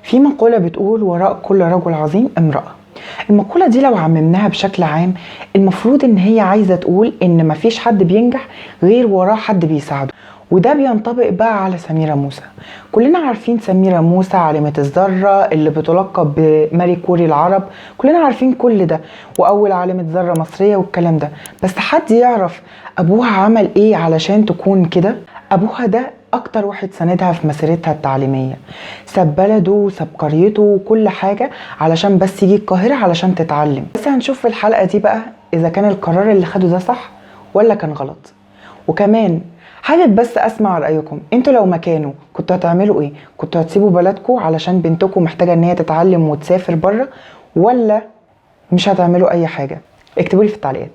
في مقولة بتقول وراء كل رجل عظيم امرأة. المقولة دي لو عممناها بشكل عام المفروض ان هي عايزة تقول ان مفيش حد بينجح غير وراه حد بيساعده، وده بينطبق بقى على سميرة موسى. كلنا عارفين سميرة موسى عالمة الذرة اللي بتلقب بماري كوري العرب، كلنا عارفين كل ده، واول عالمة ذرة مصرية والكلام ده. بس حد يعرف ابوها عمل ايه علشان تكون كده؟ ابوها ده اكتر واحد ساندها في مسيرتها التعليمية، ساب بلده وساب قريته وكل حاجة علشان بس يجي القاهرة علشان تتعلم. بس هنشوف في الحلقة دي بقى اذا كان القرار اللي خده ده صح ولا كان غلط. وكمان حابب بس اسمع رأيكم، انتوا لو مكانه كنتوا هتعملوا ايه؟ كنتوا هتسيبوا بلدكم علشان بنتكم محتاجة ان هي تتعلم وتسافر بره، ولا مش هتعملوا اي حاجة؟ اكتبوا لي في التعليقات.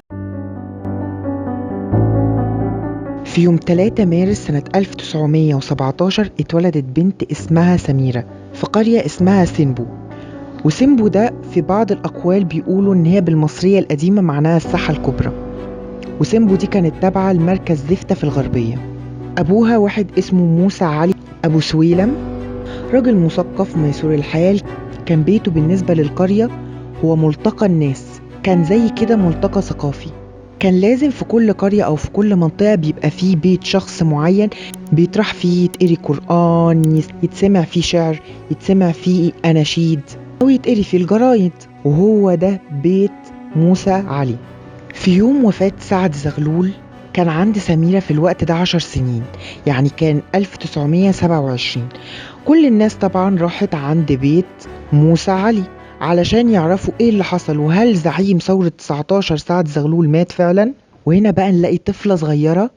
في يوم 3 مارس سنة 1917 اتولدت بنت اسمها سميرة في قرية اسمها سينبو. وسينبو ده في بعض الأقوال بيقولوا إن هي بالمصرية القديمة معناها الساحة الكبرى، وسينبو دي كانت تابعة لمركز زفتة في الغربية. أبوها واحد اسمه موسى علي أبو سويلم، راجل مثقف ميسور الحال. كان بيته بالنسبة للقرية هو ملتقى الناس، كان زي كده ملتقى ثقافي. كان لازم في كل قرية أو في كل منطقة بيبقى فيه بيت شخص معين بيطرح فيه يتقري قرآن، يتسمع فيه شعر، يتسمع فيه أناشيد، أو يتقري فيه الجرايد، وهو ده بيت موسى علي. في يوم وفاة سعد زغلول كان عند سميرة في الوقت ده 10 سنين، يعني كان 1927. كل الناس طبعا راحت عند بيت موسى علي علشان يعرفوا ايه اللي حصل، وهل زعيم ثورة 19 سعد زغلول مات فعلا. وهنا بقى نلاقي طفلة صغيرة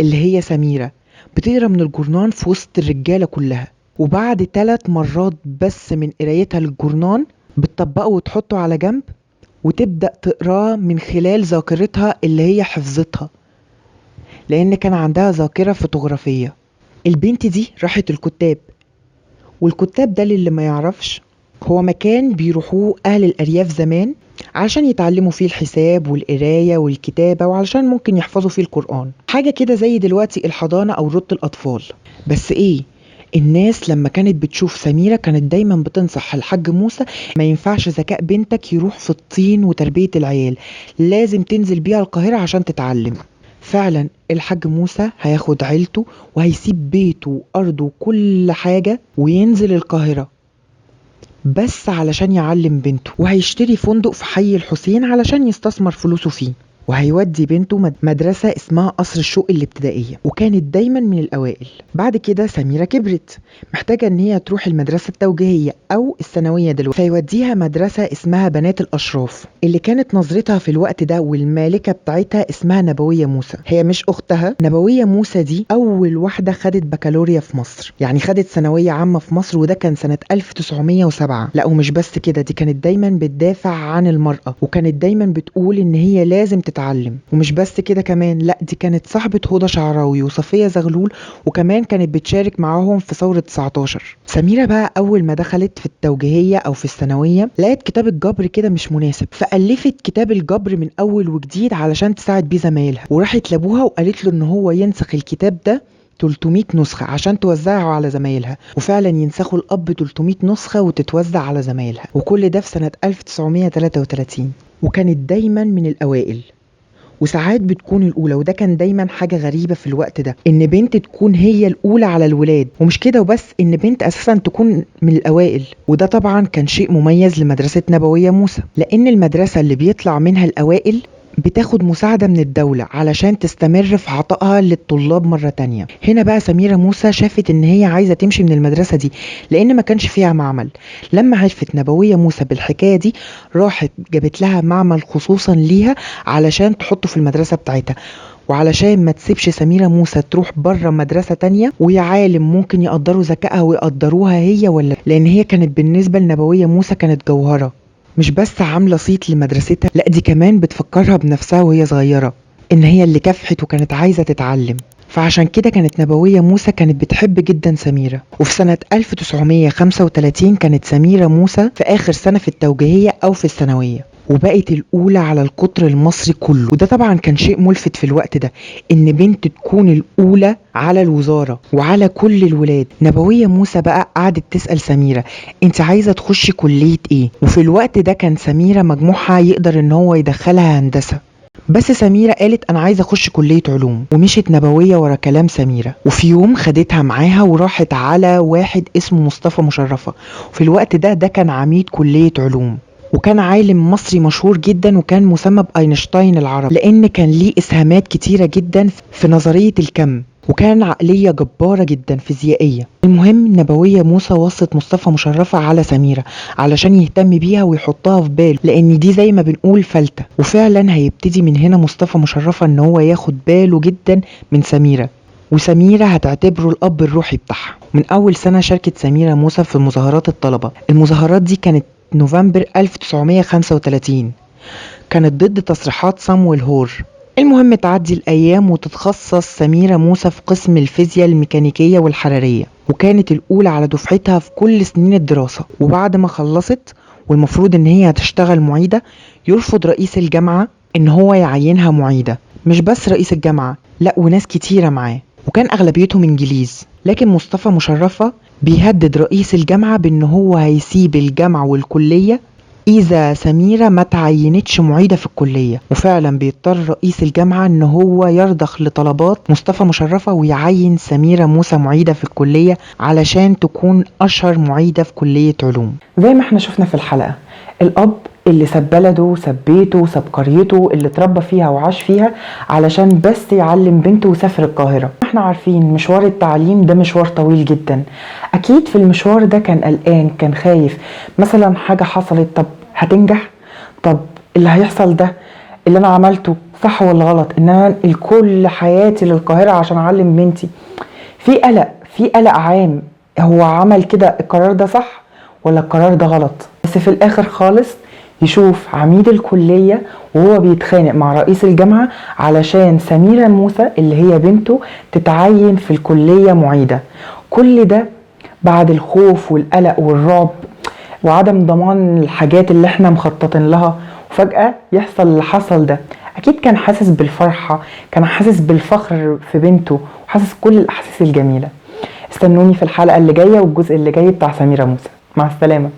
اللي هي سميرة بتقرا من الجورنان في وسط الرجالة كلها، وبعد 3 مرات بس من قرايتها للجورنان بتطبقه وتحطه على جنب وتبدأ تقراه من خلال ذاكرتها اللي هي حفظتها، لأن كان عندها ذاكرة فوتوغرافية. البنت دي راحت الكتاب، والكتاب ده اللي ما يعرفش هو مكان بيروحوه أهل الأرياف زمان علشان يتعلموا فيه الحساب والقراية والكتابة، وعلشان ممكن يحفظوا فيه القرآن، حاجة كده زي دلوقتي الحضانة أو روضة الأطفال. بس إيه، الناس لما كانت بتشوف سميرة كانت دايما بتنصح الحاج موسى ما ينفعش ذكاء بنتك يروح في الطين وتربية العيال، لازم تنزل بيها القاهرة عشان تتعلم. فعلا الحاج موسى هياخد عيلته وهيسيب بيته وأرضه وكل حاجة وينزل القاهرة بس علشان يعلم بنته، وهيشتري فندق في حي الحسين علشان يستثمر فلوسه فيه، وهيودي بنته مدرسة اسمها قصر الشوق الابتدائية، وكانت دايما من الأوائل. بعد كده سميرة كبرت محتاجة ان هي تروح المدرسة التوجيهية او الثانوية دلوقتي، فيوديها مدرسة اسمها بنات الأشراف اللي كانت نظرتها في الوقت ده والمالكة بتاعتها اسمها نبوية موسى. هي مش أختها، نبوية موسى دي أول واحدة خدت بكالوريا في مصر، يعني خدت ثانوية عامة في مصر، وده كان سنة 1907. لا ومش بس كده، دي كانت دايما بتدافع عن المرأة، وكانت دايما بتقول ان هي لازم تتعلم. ومش بس كده كمان، لا دي كانت صاحبة هدى شعراوي وصفية زغلول، وكمان كانت بتشارك معاهم في ثورة 19. سميرة بقى أول ما دخلت في التوجيهية أو في الثانوية لقيت كتاب الجبر كده مش مناسب، فألفت كتاب الجبر من أول وجديد علشان تساعد بيه زمايلها، وراحت لأبوها وقالت له إن هو ينسخ الكتاب ده 300 نسخة عشان توزعه على زمايلها، وفعلا ينسخوا الأب 300 نسخة وتتوزع على زمايلها، وكل ده في سنة 1933. وكانت دايما من الأوائل، وساعات بتكون الأولى، وده كان دايما حاجة غريبة في الوقت ده إن بنت تكون هي الأولى على الولاد، ومش كده وبس، إن بنت أساسا تكون من الأوائل. وده طبعا كان شيء مميز لمدرسة نبوية موسى، لأن المدرسة اللي بيطلع منها الأوائل بتاخد مساعدة من الدولة علشان تستمر في عطائها للطلاب مرة تانية. هنا بقى سميرة موسى شافت ان هي عايزة تمشي من المدرسة دي لان ما كانش فيها معمل. لما عرفت نبوية موسى بالحكاية دي راحت جابت لها معمل خصوصا ليها علشان تحطه في المدرسة بتاعتها، وعلشان ما تسيبش سميرة موسى تروح بره مدرسة تانية ويا عالم ممكن يقدروا ذكائها ويقدروها هي ولا، لان هي كانت بالنسبة لنبوية موسى كانت جوهرة، مش بس عاملة صيت لمدرستها، لا دي كمان بتفكرها بنفسها وهي صغيرة ان هي اللي كافحت وكانت عايزة تتعلم. فعشان كده كانت نبوية موسى كانت بتحب جدا سميرة. وفي سنة 1935 كانت سميرة موسى في آخر سنة في التوجيهية أو في الثانوية، وبقت الأولى على القطر المصري كله. وده طبعا كان شيء ملفت في الوقت ده، إن بنت تكون الأولى على الوزارة وعلى كل الولاد. نبوية موسى بقى قعدت تسأل سميرة انت عايزة تخشي كلية ايه؟ وفي الوقت ده كان سميرة مجموعها يقدر ان هو يدخلها هندسة، بس سميرة قالت انا عايزة اخش كلية علوم. ومشيت نبوية ورا كلام سميرة، وفي يوم خدتها معاها وراحت على واحد اسمه مصطفى مشرفة. في الوقت ده كان عميد كلية علوم، وكان عالم مصري مشهور جدا، وكان مسمى بأينشتاين العرب لأن كان ليه إسهامات كتيرة جدا في نظرية الكم، وكان عقلية جبارة جدا فيزيائية. المهم نبوية موسى وصت مصطفى مشرفة على سميرة علشان يهتم بيها ويحطها في باله، لأن دي زي ما بنقول فلتة. وفعلا هيبتدي من هنا مصطفى مشرفة ان هو ياخد باله جدا من سميرة، وسميرة هتعتبره الأب الروحي بتاعها. من أول سنة شاركت سميرة موسى في مظاهرات الطلبة. المظاهرات دي كانت نوفمبر 1935، كانت ضد تصريحات صامويل هور. المهم تعدي الأيام وتتخصص سميرة موسى في قسم الفيزياء الميكانيكية والحرارية، وكانت الأولى على دفعتها في كل سنين الدراسة. وبعد ما خلصت والمفروض إن هي هتشتغل معيدة، يرفض رئيس الجامعة إن هو يعينها معيدة. مش بس رئيس الجامعة، لأ وناس كتيرة معاه، وكان أغلبيتهم إنجليز. لكن مصطفى مشرفة بيهدد رئيس الجامعة بإن هو هيسيب الجامعة والكلية إذا سميرة ما تعينتش معيدة في الكلية. وفعلا بيضطر رئيس الجامعة إن هو يرضخ لطلبات مصطفى مشرفة ويعين سميرة موسى معيدة في الكلية علشان تكون أشهر معيدة في كلية علوم. زي ما احنا شفنا في الحلقة، الأب اللي ساب بلده وساب بيته وساب قريته اللي اتربى فيها وعاش فيها علشان بس يعلم بنته وسافر القاهرة. احنا عارفين مشوار التعليم ده مشوار طويل جدا، اكيد في المشوار ده كان قلقان، كان خايف مثلا حاجة حصلت، طب هتنجح؟ طب اللي هيحصل ده اللي انا عملته صح ولا غلط؟ ان انا انقل كل حياتي للقاهرة عشان اعلم بنتي. في قلق عام، هو عمل كده القرار ده صح ولا القرار ده غلط؟ بس في الاخر خالص يشوف عميد الكلية وهو بيتخانق مع رئيس الجامعة علشان سميرة موسى اللي هي بنته تتعين في الكلية معيدة. كل ده بعد الخوف والقلق والرعب وعدم ضمان الحاجات اللي احنا مخططين لها، وفجأة يحصل اللي حصل ده. اكيد كان حاسس بالفرحة، كان حاسس بالفخر في بنته، وحاسس كل الاحاسيس الجميلة. استنوني في الحلقة اللي جاية والجزء اللي جاي بتاع سميرة موسى. مع السلامة.